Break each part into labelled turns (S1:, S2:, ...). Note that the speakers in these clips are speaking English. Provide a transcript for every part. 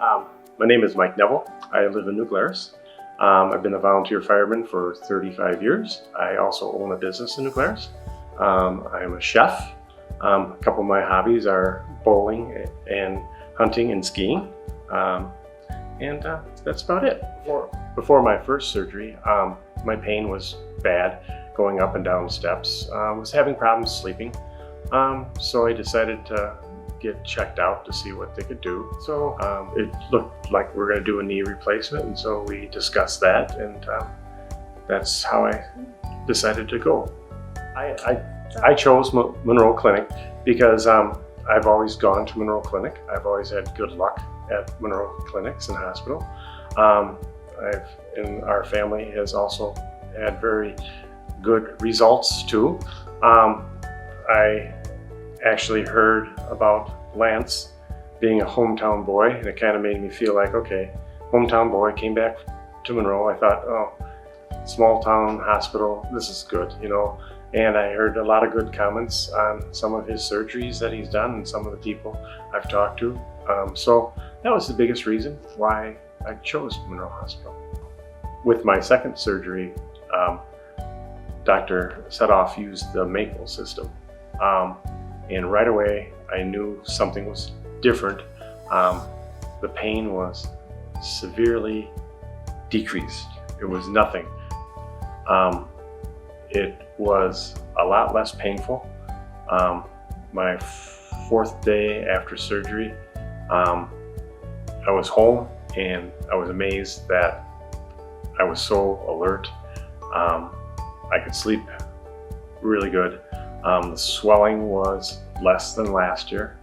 S1: My name is Mike Neville. I live in New Glarus. I've been a volunteer fireman for 35 years. I also own a business in New Glarus. I'm a chef. A couple of my hobbies are bowling and hunting and skiing. That's about it. Before my first surgery, my pain was bad going up and down steps. I was having problems sleeping. So I decided to get checked out to see what they could do. So it looked like we were going to do a knee replacement, and so we discussed that, and that's how I decided to go. I chose Monroe Clinic because I've always gone to Monroe Clinic. I've always had good luck at Monroe Clinics and Hospital. And our family has also had very good results too. I actually heard about Lance being a hometown boy, and it kind of made me feel like, okay, hometown boy, came back to Monroe. I thought, oh, small town hospital, this is good, you know. And I heard a lot of good comments on some of his surgeries that he's done and some of the people I've talked to. So that was the biggest reason why I chose Monroe Hospital. With my second surgery, Dr. Setoff used the Maple system. And right away, I knew something was different. The pain was severely decreased. It was nothing. It was a lot less painful. My fourth day after surgery, I was home, and I was amazed that I was so alert. I could sleep really good. The swelling was less than last year.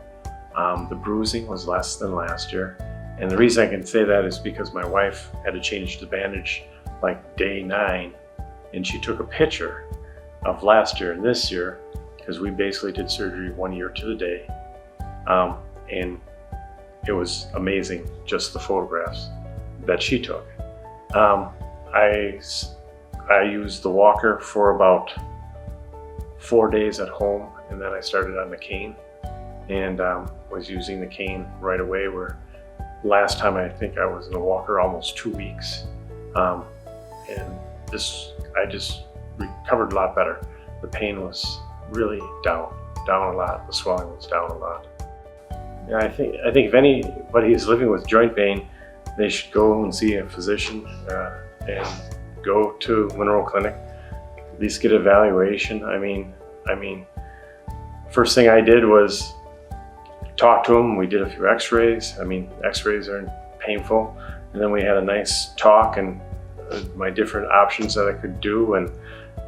S1: The bruising was less than last year. And the reason I can say that is because my wife had to change the bandage like day 9, and she took a picture of last year and this year, because we basically did surgery 1 year to the day. And it was amazing, just the photographs that she took. I used the walker for about 4 days at home, and then I started on the cane, and was using the cane right away, where last time I think I was in a walker almost 2 weeks. And I just recovered a lot better. The pain was really down a lot. The swelling was down a lot. Yeah, I think if anybody is living with joint pain, they should go and see a physician and go to Monroe Clinic. At least get an evaluation. I mean, first thing I did was talk to him. We did a few x-rays. X-rays aren't painful. And then we had a nice talk and my different options that I could do. And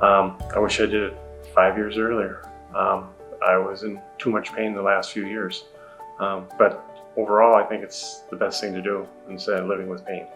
S1: I wish I did it 5 years earlier. I was in too much pain the last few years. But overall, I think it's the best thing to do instead of living with pain.